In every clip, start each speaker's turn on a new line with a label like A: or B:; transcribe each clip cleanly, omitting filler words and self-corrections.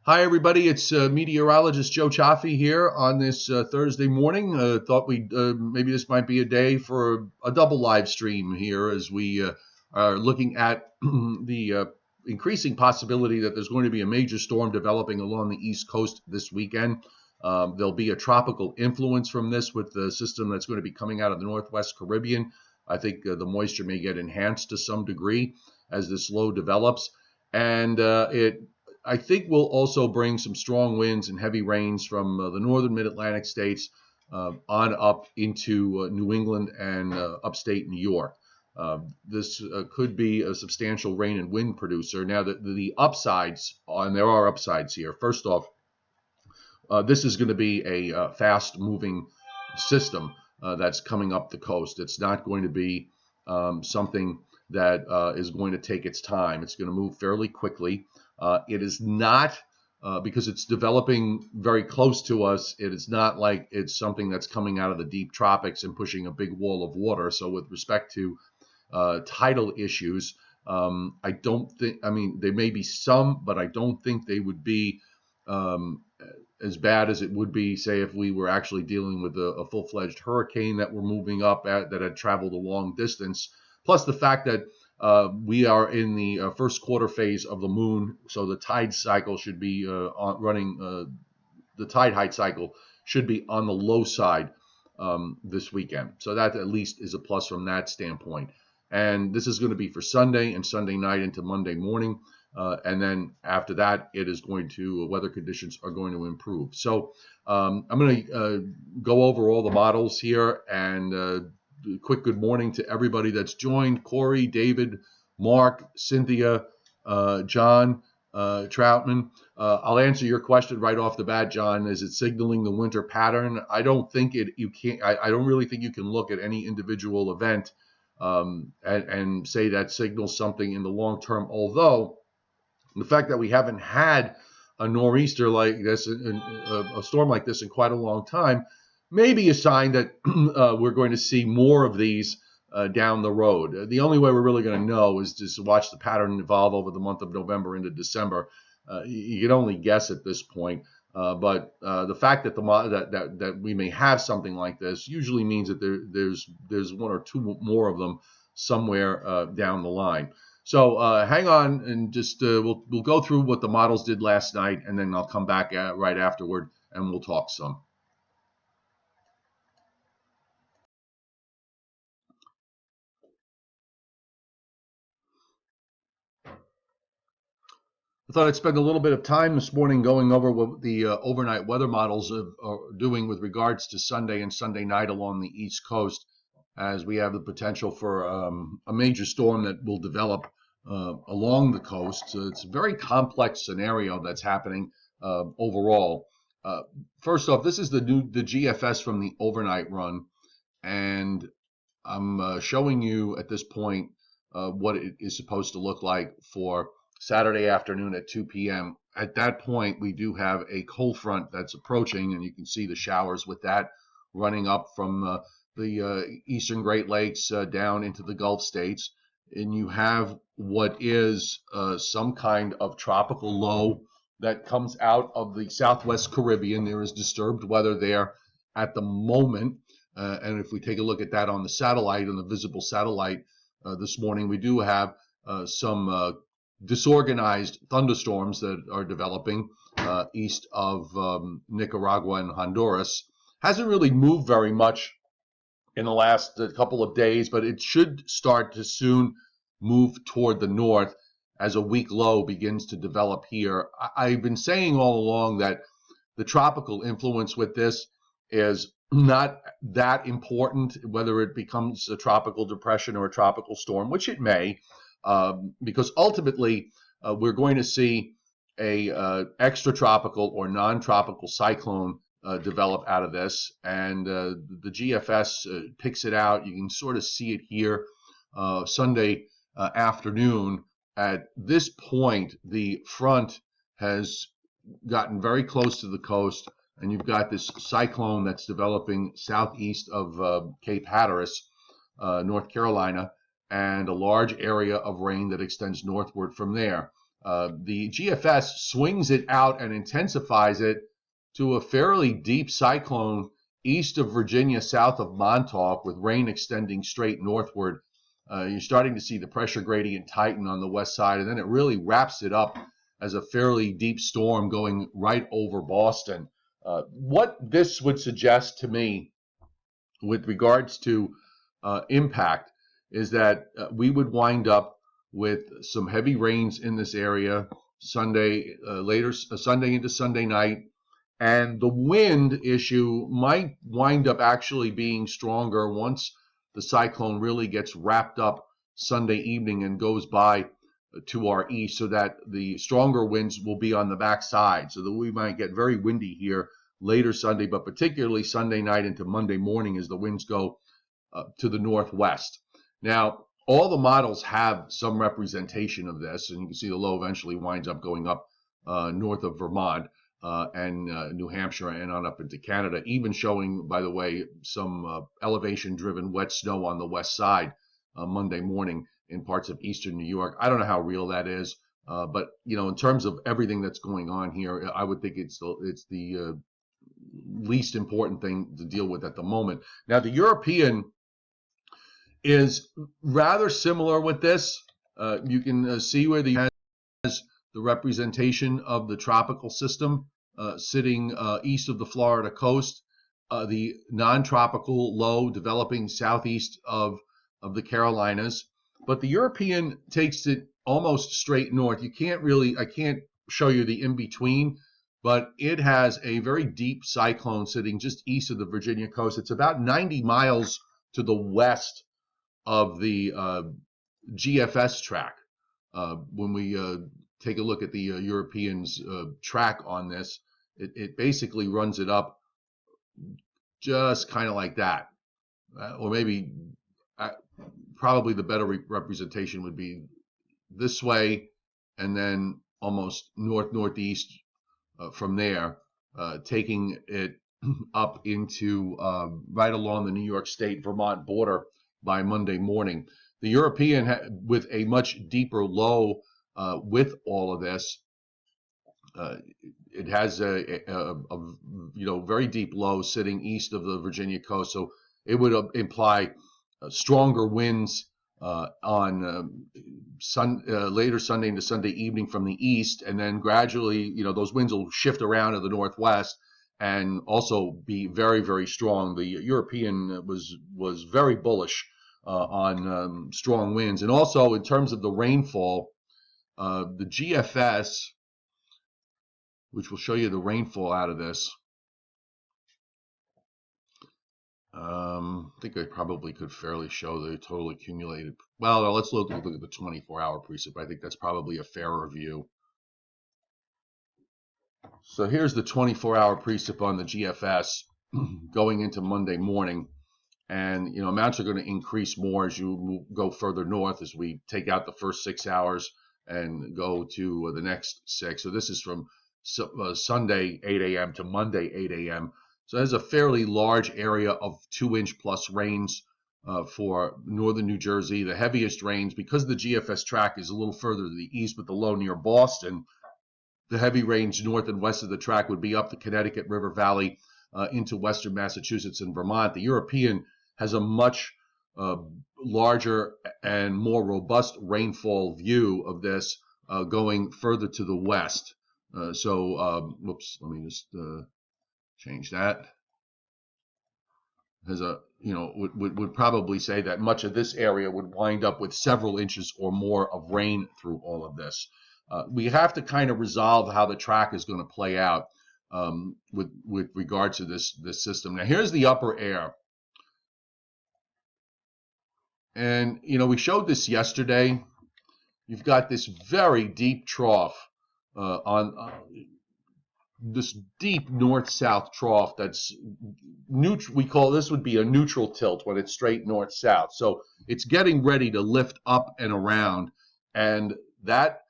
A: Hi, everybody. It's meteorologist Joe Cioffi here on this Thursday morning. Thought maybe this might be a day for a double live stream here as we are looking at the increasing possibility that there's going to be a major storm developing along the East Coast this weekend. There'll be a tropical influence from this with the system that's going to be coming out of the Northwest Caribbean. I think the moisture may get enhanced to some degree as this low develops. And I think we'll also bring some strong winds and heavy rains from the northern mid-Atlantic states on up into New England and upstate New York. This could be a substantial rain and wind producer. Now, the upsides, and there are upsides here. First off, this is going to be a fast-moving system that's coming up the coast. It's not going to be something that is going to take its time. It's going to move fairly quickly. It is not, because it's developing very close to us, it is not like it's something that's coming out of the deep tropics and pushing a big wall of water. So with respect to tidal issues, I don't think, there may be some, but I don't think they would be as bad as it would be, say, if we were actually dealing with a full-fledged hurricane that we're moving up at, that had traveled a long distance. Plus the fact that we are in the first quarter phase of the moon, so the tide cycle should be the tide height cycle should be on the low side this weekend. So that at least is a plus from that standpoint. And this is going to be for Sunday and Sunday night into Monday morning. And then after that, weather conditions are going to improve. So I'm going to go over all the models here and quick good morning to everybody that's joined. Corey, David, Mark, Cynthia, John, Troutman. I'll answer your question right off the bat, John. Is it signaling the winter pattern? I don't think you can't. I don't really think you can look at any individual event and say that signals something in the long term. Although the fact that we haven't had a nor'easter like this, a storm like this in quite a long time, may be a sign that we're going to see more of these down the road. The only way we're really going to know is just to watch the pattern evolve over the month of November into December. You can only guess at this point, but the fact that that we may have something like this usually means that there's one or two more of them somewhere down the line. So hang on and just we'll go through what the models did last night, and then I'll come back right afterward and we'll talk some. I thought I'd spend a little bit of time this morning going over what the overnight weather models are doing with regards to Sunday and Sunday night along the East Coast, as we have the potential for a major storm that will develop along the coast. So it's a very complex scenario that's happening overall. First off, this is the GFS from the overnight run, and I'm showing you at this point what it is supposed to look like for Saturday afternoon at 2 p.m. At that point, we do have a cold front that's approaching, and you can see the showers with that running up from the eastern Great Lakes down into the Gulf states. And you have what is some kind of tropical low that comes out of the Southwest Caribbean. There is disturbed weather there at the moment. And if we take a look at that on the satellite, on the visible satellite this morning, we do have some disorganized thunderstorms that are developing east of Nicaragua and Honduras. Hasn't really moved very much in the last couple of days, but it should start to soon move toward the north as a weak low begins to develop here. I've been saying all along that the tropical influence with this is not that important, whether it becomes a tropical depression or a tropical storm, which it may. Because ultimately we're going to see a extratropical or non-tropical cyclone develop out of this, and the GFS picks it out. You can sort of see it here Sunday afternoon. At this point, the front has gotten very close to the coast, and you've got this cyclone that's developing southeast of Cape Hatteras, North Carolina, and a large area of rain that extends northward from there. The GFS swings it out and intensifies it to a fairly deep cyclone east of Virginia, south of Montauk, with rain extending straight northward. You're starting to see the pressure gradient tighten on the west side, and then it really wraps it up as a fairly deep storm going right over Boston. What this would suggest to me with regards to impact is that we would wind up with some heavy rains in this area Sunday, Sunday into Sunday night. And the wind issue might wind up actually being stronger once the cyclone really gets wrapped up Sunday evening and goes by to our east, so that the stronger winds will be on the backside, so that we might get very windy here later Sunday, but particularly Sunday night into Monday morning as the winds go to the northwest. Now, all the models have some representation of this, and you can see the low eventually winds up going up north of Vermont. And New Hampshire and on up into Canada, even showing, by the way, some elevation-driven wet snow on the west side Monday morning in parts of eastern New York. I don't know how real that is, but in terms of everything that's going on here, I would think it's the least important thing to deal with at the moment. Now, the European is rather similar with this. You can see where the representation of the tropical system sitting east of the Florida coast, the non-tropical low developing southeast of the Carolinas. But the European takes it almost straight north. I can't show you the in-between, but it has a very deep cyclone sitting just east of the Virginia coast. It's about 90 miles to the west of the GFS track. When we take a look at the Europeans' track on this, it basically runs it up just kind of like that. Or maybe probably the better representation would be this way, and then almost northeast from there, taking it up into right along the New York State Vermont border by Monday morning. The European, with a much deeper low with all of this, it has a very deep low sitting east of the Virginia coast, so it would imply stronger winds on later Sunday into Sunday evening from the east, and then gradually, those winds will shift around to the northwest and also be very, very strong. The European was very bullish on strong winds, and also in terms of the rainfall, the GFS, which will show you the rainfall out of this. I think I probably could fairly show the total accumulated. Well, let's look at the 24-hour precip. I think that's probably a fairer view. So here's the 24-hour precip on the GFS going into Monday morning. And, amounts are going to increase more as you go further north, as we take out the first 6 hours and go to the next 6. So this is from Sunday 8 a.m. to Monday 8 a.m. So there's a fairly large area of 2-inch plus rains for northern New Jersey. The heaviest rains, because the GFS track is a little further to the east with the low near Boston, the heavy rains north and west of the track would be up the Connecticut River Valley into western Massachusetts and Vermont. The European has a much larger and more robust rainfall view of this going further to the west. Whoops, let me just change that. As would probably say that much of this area would wind up with several inches or more of rain through all of this. We have to kind of resolve how the track is going to play out with regard to this system. Now, here's the upper air. And, we showed this yesterday. You've got this very deep trough on this deep north-south trough that's neutral. We call this would be a neutral tilt when it's straight north-south. So it's getting ready to lift up and around, and that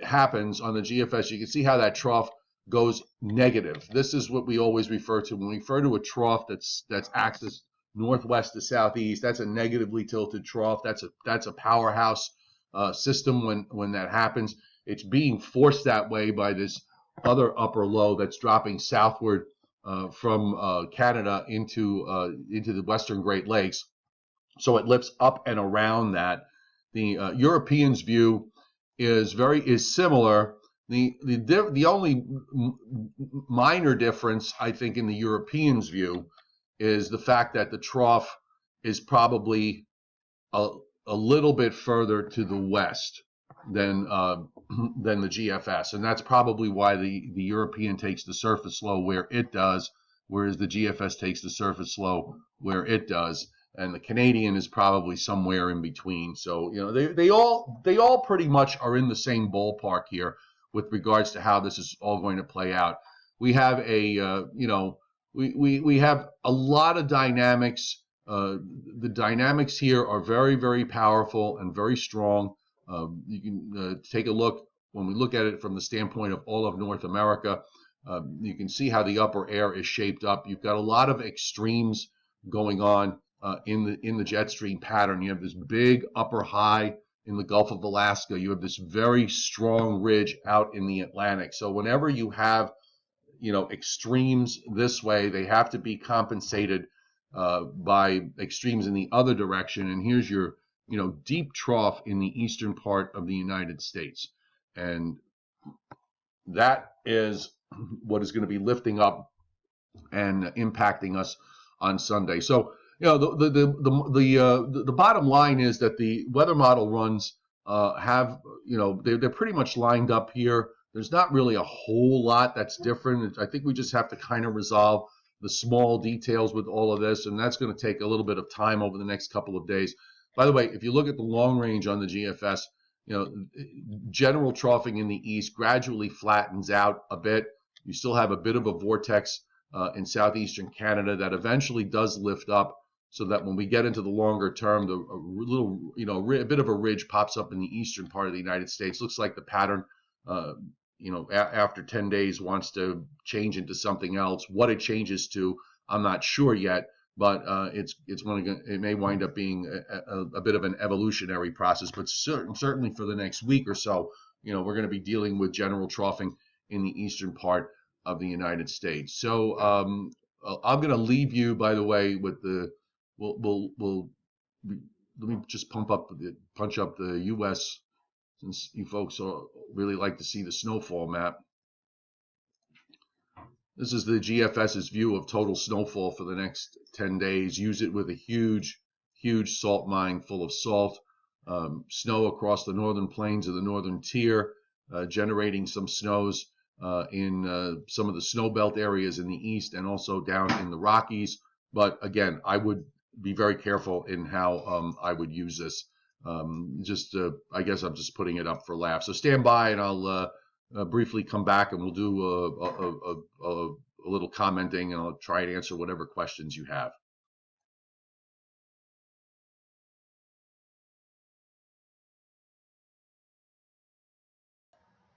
A: happens on the GFS. You can see how that trough goes negative. This is what we always refer to when we refer to a trough that's axis northwest to southeast. That's a negatively tilted trough. That's a powerhouse system when that happens. it's being forced that way by this other upper low that's dropping southward from Canada into the western Great Lakes. So it lifts up and around that. The Europeans' view is similar. The only minor difference, I think, in the Europeans' view is the fact that the trough is probably a, a little bit further to the west than the GFS, and that's probably why the European takes the surface low where it does, whereas the GFS takes the surface low where it does, and the Canadian is probably somewhere in between. So they all pretty much are in the same ballpark here with regards to how this is all going to play out. We have we have a lot of dynamics. The dynamics here are very, very powerful and very strong. You can take a look, when we look at it from the standpoint of all of North America, you can see how the upper air is shaped up. You've got a lot of extremes going on in the jet stream pattern. You have this big upper high in the Gulf of Alaska. You have this very strong ridge out in the Atlantic. So whenever you have extremes this way, they have to be compensated by extremes in the other direction. And here's your deep trough in the eastern part of the United States, and that is what is going to be lifting up and impacting us on Sunday. So the bottom line is that the weather model runs have they're pretty much lined up here. There's not really a whole lot that's different. I think we just have to kind of resolve the small details with all of this, and that's going to take a little bit of time over the next couple of days. By the way, if you look at the long range on the GFS, general troughing in the east gradually flattens out a bit. You still have a bit of a vortex in southeastern Canada that eventually does lift up, so that when we get into the longer term, a bit of a ridge pops up in the eastern part of the United States. Looks like the pattern after 10 days wants to change into something else. What it changes to, I'm not sure yet, but it may wind up being a bit of an evolutionary process. But certainly for the next week or so, we're going to be dealing with general troughing in the eastern part of the United States. So I'm going to leave you, by the way, with let me just punch up the U.S. since you folks really like to see the snowfall map. This is the GFS's view of total snowfall for the next 10 days. Use it with a huge, huge salt mine full of salt. Snow across the northern plains of the northern tier, generating some snows in some of the snow belt areas in the east and also down in the Rockies. But again, I would be very careful in how I would use this. I guess I'm just putting it up for laughs. So stand by, and I'll briefly come back, and we'll do a little commenting, and I'll try and answer whatever questions you have.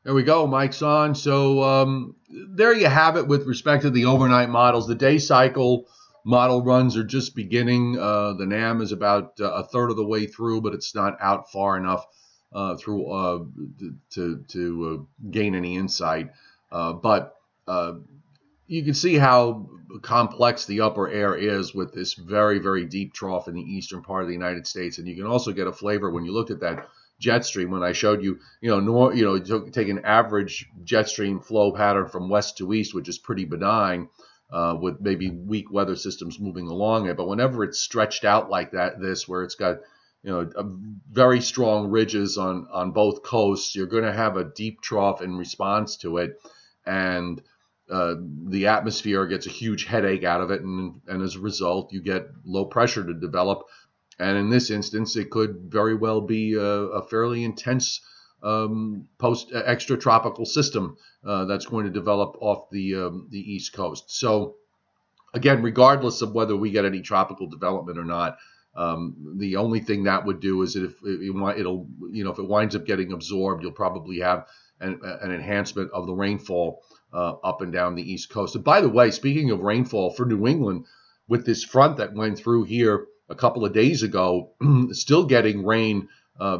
A: There we go. Mic's on. So there you have it with respect to the overnight models. The day cycle model runs are just beginning. The NAM is about a third of the way through, but it's not out far enough through to gain any insight. But you can see how complex the upper air is with this very, very deep trough in the eastern part of the United States. And you can also get a flavor when you look at that jet stream. When I showed you, take an average jet stream flow pattern from west to east, which is pretty benign, with maybe weak weather systems moving along it. But whenever it's stretched out like that, where it's got very strong ridges on both coasts, you're going to have a deep trough in response to it, and the atmosphere gets a huge headache out of it, and as a result, you get low pressure to develop. And in this instance, it could very well be a fairly intense extratropical system that's going to develop off the East Coast. So again, regardless of whether we get any tropical development or not, the only thing that would do is that if it winds up getting absorbed, you'll probably have an enhancement of the rainfall up and down the East Coast. And by the way, speaking of rainfall for New England, with this front that went through here a couple of days ago, still getting rain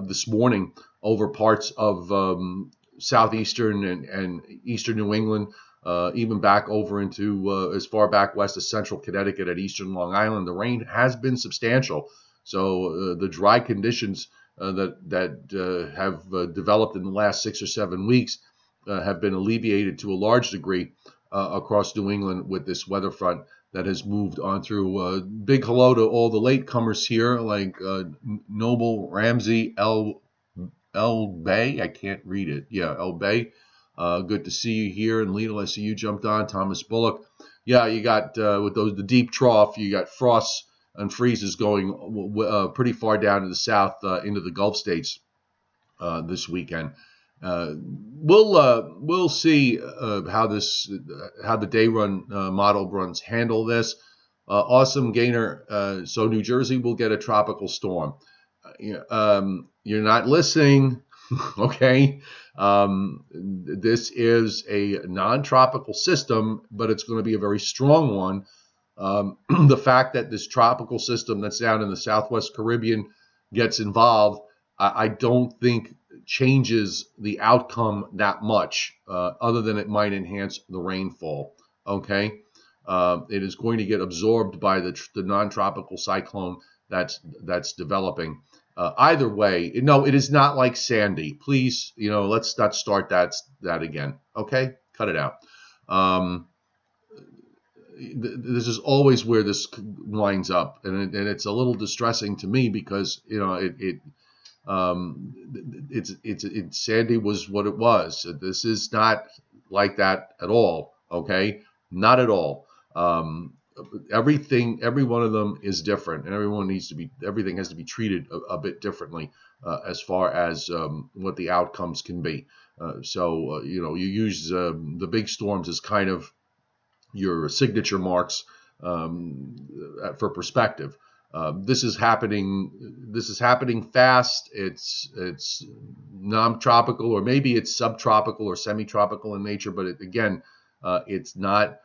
A: this morning over parts of southeastern and eastern New England, even back over into as far back west as central Connecticut at eastern Long Island. The rain has been substantial. So the dry conditions that have developed in the last 6 or 7 weeks have been alleviated to a large degree across New England with this weather front that has moved on through. Big hello to all the latecomers here, like Noble Ramsey El Bay. I can't read it. Yeah, El Bay. Good to see you here. And Lena, I see you jumped on. Thomas Bullock. Yeah, you got with the deep trough, you got frosts and freezes going pretty far down to the south into the Gulf states this weekend. We'll see how the day run model runs handle this. Awesome Gainer. So New Jersey will get a tropical storm. You're not listening. Okay. This is a non-tropical system, but it's going to be a very strong one. The fact that this tropical system that's down in the Southwest Caribbean gets involved, I don't think changes the outcome that much, other than it might enhance the rainfall. Okay. It is going to get absorbed by the non-tropical cyclone that's developing. Either way, no, it is not like Sandy. Please, let's not start that again. Okay, cut it out. This is always where this winds up, and it's a little distressing to me because Sandy was what it was. This is not like that at all. Okay, not at all. Every one of them is different, and everything has to be treated a bit differently as far as what the outcomes can be. So you use the big storms as kind of your signature marks for perspective. This is happening fast. It's non-tropical, or maybe it's subtropical or semi-tropical in nature, but it's not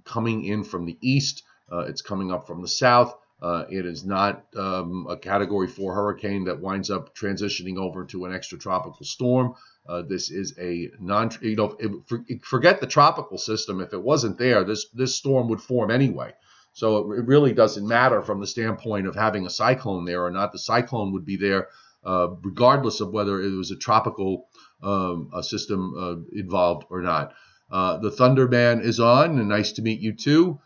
A: coming in from the east. It's coming up from the south. It is not a Category 4 hurricane that winds up transitioning over to an extratropical storm. This is a forget the tropical system. If it wasn't there, this storm would form anyway. So it really doesn't matter from the standpoint of having a cyclone there or not. The cyclone would be there regardless of whether it was a tropical system involved or not. The Thunderman is on, and nice to meet you too.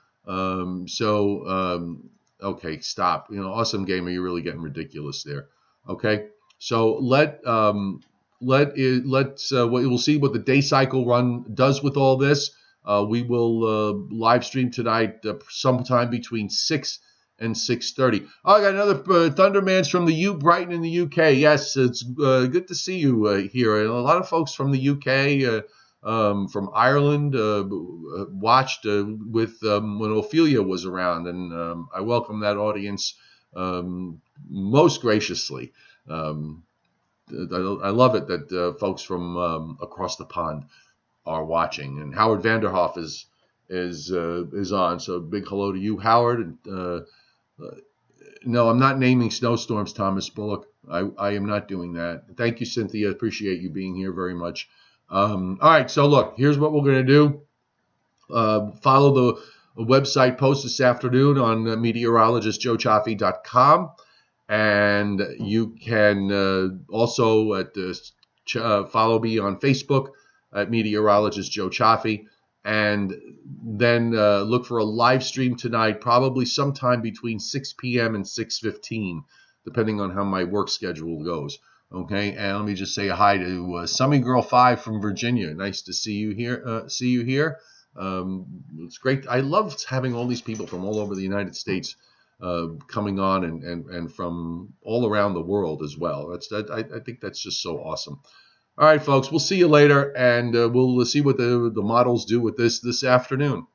A: Okay, stop. Awesome Gamer, you're really getting ridiculous there. Okay, so we'll see what the day cycle run does with all this. We will live stream tonight sometime between 6 and 6:30. Oh, I got another Thunderman's from the Brighton in the UK. Yes, it's good to see you here. And a lot of folks from the UK. From Ireland, watched with when Ophelia was around, and I welcome that audience most graciously. I love it that folks from across the pond are watching, and Howard Vanderhoff is on. So big hello to you, Howard. No, I'm not naming snowstorms, Thomas Bullock. I am not doing that. Thank you, Cynthia. Appreciate you being here very much. All right, so look, here's what we're going to do. Follow the website post this afternoon on meteorologistjoecioffi.com, and you can also follow me on Facebook at Meteorologist Joe Cioffi, and then look for a live stream tonight, probably sometime between 6 p.m. and 6:15, depending on how my work schedule goes. Okay, and let me just say hi to Summy Girl 5 from Virginia. Nice to see you here. It's great. I love having all these people from all over the United States coming on and from all around the world as well. I think that's just so awesome. All right, folks, we'll see you later, and we'll see what the models do with this afternoon.